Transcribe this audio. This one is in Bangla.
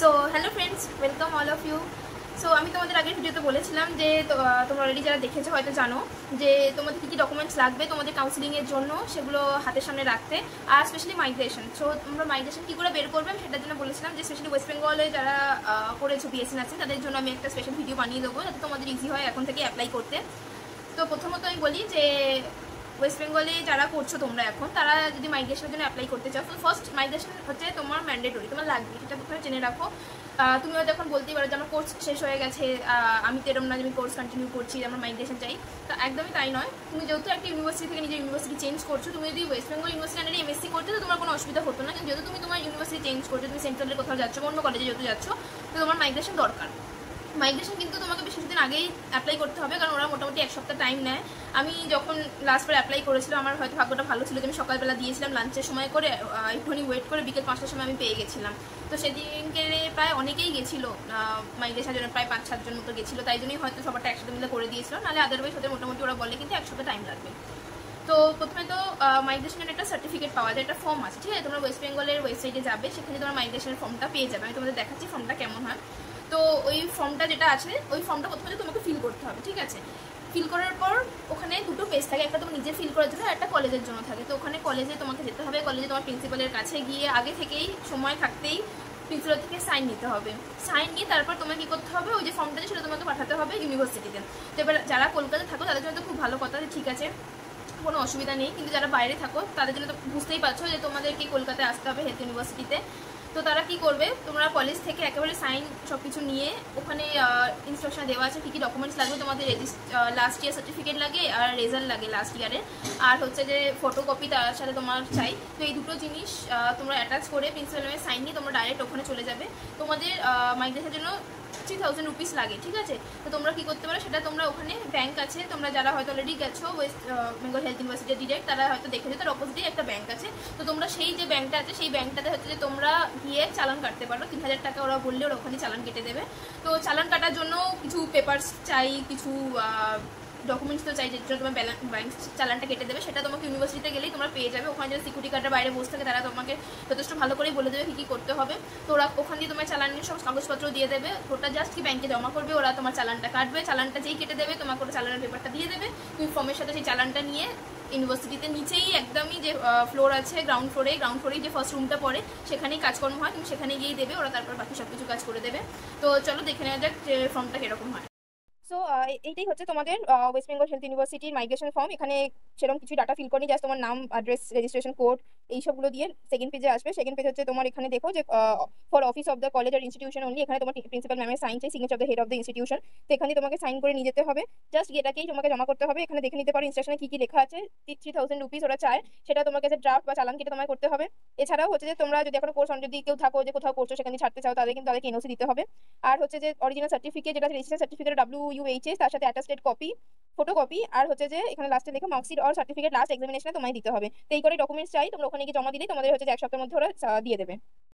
So hello friends, welcome all of you. So আমি তোমাদের আগের ভিডিওতে বলেছিলাম যে তোমরা অলরেডি যারা দেখেছো হয়তো জানো যে তোমাদের কী কী ডকুমেন্টস লাগবে তোমাদের কাউন্সিলিংয়ের জন্য, সেগুলো হাতের সামনে রাখতে। আর স্পেশালি মাইগ্রেশন। সো তোমরা মাইগ্রেশন কী করে বের করবে আমি সেটার জন্য বলেছিলাম যে স্পেশালি ওয়েস্ট বেঙ্গলে যারা করেছো বিএসসি নার্সিং তাদের জন্য আমি একটা স্পেশাল ভিডিও বানিয়ে দেবো যাতে তোমাদের ইজি হয় এখন থেকে অ্যাপ্লাই করতে। তো প্রথমত আমি বলি যে ওয়েস্ট বেঙ্গলে যারা করছো তোমরা এখন, তারা যদি মাইগ্রেশনের জন্য অ্যাপ্লাই করতে চাও, তো ফার্স্ট মাইগ্রেশন হচ্ছে তোমার ম্যান্ডেটরি, তোমার লাগবে, সেটা প্রথমে জেনে রাখো। তুমি হয়তো এখন বলতেই পারো যে আমার কোর্স শেষ হয়ে গেছে, আমি তো এরকম না যে আমি কোর্স কন্টিনিউ করছি, আমার মাইগ্রেশন চাই। তো একদমই তাই নয়। তুমি যেহেতু একটা ইউনিভার্সিটি থেকে নিজের ইউনিভার্সিটি চেঞ্জ করছো, তুমি যদি ওয়েস্ট বেঙ্গল ইউনিভার্সিটি আন্ডারে এমএসসি করতে তো তোমার কোনো অসুবিধা হতো না, কিন্তু যেহেতু তুমি তোমার ইউনিভার্সিটি চেঞ্জ করছো, তুমি সেন্ট্রালের কোথাও যাচ্ছ, অন্য কলেজে যেহেতু যাচ্ছ, তো তোমার মাইগ্রেশন দরকার। মাইগ্রেশন কিন্তু তোমাকে বেশ কিছুদিন আগেই অ্যাপ্লাই করতে হবে, কারণ ওরা মোটামুটি এক সপ্তাহ টাইম নেয়। আমি যখন লাস্টবার অ্যাপ্লাই করেছিলাম, আমার হয়তো ভাগ্যটা ভালো ছিল যে আমি সকালবেলা দিয়েছিলাম লাঞ্চের সময় করে, একটুখানি ওয়েট করে বিকেল 5টার সময় আমি পেয়ে গেছিলাম। তো সেদিনকে প্রায় অনেকেই গেছিলো মাইগ্রেশনের জন্য, প্রায় 5-7 জন মতো গেছিলো, তাই জন্যই হয়তো সবারটা একসাথে মিলে করে দিয়েছিল, নাহলে আদারওয়াইজ ওদের মোটামুটি ওরা বলে কিন্তু এক সপ্তাহ টাইম লাগবে। তো প্রথমে তো মাইগ্রেশনের একটা সার্টিফিকেট পাওয়া যায়, একটা ফর্ম আছে, ঠিক আছে? তোমরা ওয়েস্ট বেঙ্গলের ওয়েবসাইটে যাবে, সেখানে তোমার মাইগ্রেশনের ফর্মটা পেয়ে যাবে। আমি তোমাদের দেখাচ্ছি ফর্মটা কেমন হয়। তো ওই ফর্মটা যেটা আছে, ওই ফর্মটা প্রথমে তোমাকে ফিল করতে হবে, ঠিক আছে? ফিল করার পর ওখানে দুটো পেজ থাকে, একটা তোমার নিজে ফিল করার জন্য, একটা কলেজের জন্য থাকে। তো ওখানে কলেজে তোমাকে যেতে হবে, কলেজে তোমার প্রিন্সিপালের কাছে গিয়ে আগে থেকেই সময় থাকতেই প্রিন্সিপাল থেকে সাইন নিতে হবে। সাইন নিয়ে তারপর তোমাকে কী করতে হবে, ওই যে ফর্মটা সেটা তোমাকে পাঠাতে হবে ইউনিভার্সিটিতে। তো এবার যারা কলকাতায় থাকো তাদের জন্য তো খুব ভালো কথা, ঠিক আছে, কোনো অসুবিধা নেই। কিন্তু যারা বাইরে থাকো তাদের জন্য তো বুঝতেই পারছো যে তোমাদেরকে কলকাতায় আসতে হবে হেলথ ইউনিভার্সিটিতে। তো তারা কি করবে, তোমরা কলেজ থেকে একেবারে সাইন সব কিছু নিয়ে, ওখানে ইনস্ট্রাকশন দেওয়া আছে কী কী ডকুমেন্টস লাগবে। তোমাদের লাস্ট ইয়ার সার্টিফিকেট লাগে, আর রেজাল্ট লাগে লাস্ট ইয়ারের, আর হচ্ছে যে ফটোকপি তার সাথে তোমার চাই। তো এই দুটো জিনিস তোমরা অ্যাটাচ করে প্রিন্সিপালের সাইন নিয়ে তোমরা ডাইরেক্ট ওখানে চলে যাবে। তোমাদের মাইগ্রেশনের জন্য 3000 রুপিস লাগে, ঠিক আছে? তো তোমরা কি করতে পারো, সেটা তোমরা ওখানে ব্যাংক আছে, তোমরা যারা হয়তো অলরেডি গেছো West Bengal health university direct, তারা হয়তো দেখেছো তার অপোজিটেই একটা ব্যাংক আছে। তো তোমরা সেই যে ব্যাংকটা আছে, সেই ব্যাংকটাতে হচ্ছে যে তোমরা গিয়ে চালান কাটতে পারো। 3000 টাকা ওরা বললে ওরা ওখানে চালান কেটে দেবে। তো চালান কাটার জন্য কিছু পেপারস চাই, কিছু ডকুমেন্টস তো চাই, যেটা তোমার ব্যাংক চালানটা কেটে দেবে, সেটা তোমাকে ইউনিভার্সিটিতে গেলেই তোমরা পেয়ে যাবে। ওখানে যারা সিকিউরিটি গার্ডের বাইরে বসে থাকে তারা তোমাকে যথেষ্ট ভালো করেই বলে দেবে কী কী করতে হবে। তো ওরা ওখান দিয়ে তোমার চালানের সব কাগজপত্র দিয়ে দেবে, ওটা জাস্ট কি ব্যাংকে জমা করবে, ওরা তোমার চালানটা কাটবে, চালানটা যেই কেটে দেবে তোমাকে ওরা চালানের পেপারটা দিয়ে দেবে। তুমি ফর্মের সাথে সেই চালানটা নিয়ে ইউনিভার্সিটিতে নিচেই একদমই যে ফ্লোর আছে, গ্রাউন্ড ফ্লোরেই যে ফার্স্ট রুমটা পড়ে, সেখানেই কাজকর্ম হয়, তুমি সেখানে গিয়েই দেবে, ওরা তারপর বাকি সব কিছু কাজ করে দেবে। তো চলো দেখে নেওয়া যাক যে ফর্মটা কীরকম হয়। সো এইটাই হচ্ছে তোমাদের ওয়েস্ট বেঙ্গল হেলথ ইউনিভার্সিটির মাইগ্রেশন ফর্ম। এখানে সেরকম কিছু ডাটা ফিল করি, জাস্ট তোমার নাম, অ্যাড্রেস, রেজিস্ট্রেশন কোড, এইসবগুলো দিয়ে সেকেন্ড পেজে আসবে। সেকেন্ড পেজ হচ্ছে তোমার, এখানে দেখো যে for office of the college আর ইনস্টিটিউশন অনলি, এখানে তোমার প্রিন্সিপাল ম্যামের সাইন চাই, signature of the head of the institution. তো এখানে তোমাকে সাইন করে নিয়ে যেতে হবে, জাস্ট এটাকেই তোমাকে জমা করতে হবে। এখানে দেখে নিতে পারো ইনস্ট্রাকশনে কী কী লেখা আছে। 3000 রুপিস ওরা চায়, সেটা তোমার কাছে ড্রাফট বা চালান কেটে তোমায় করতে হবে। এছাড়াও হচ্ছে যে তোমরা যদি এখন কোর্স যদি কেউ থাকো যে কোথাও করছো সেখানে ছাড়তে চাও, তাদের কিন্তু তাদেরকে এনওসি দিতে হবে। আর হচ্ছে যে অরিজিনাল সার্টিফিকেট, যেটা রেজিস্ট্রেশন সার্টিফিকেট WUHS, তার সাথে অ্যাটাস্টেড কপি, ফটোকপি, আর হচ্ছে যে এখানে লাস্টে লেখা মার্কশিট আর সার্টিফিকেট লাস্ট এক্সামিনেশনে তোমায় দিতে হবে। তো এই করে ডকুমেন্টস চাই, তোমরা ওখানে গিয়ে জমা দিলেই তোমাদের হচ্ছে যে এক সপ্তাহের মধ্যে ওরা দিয়ে দেবে।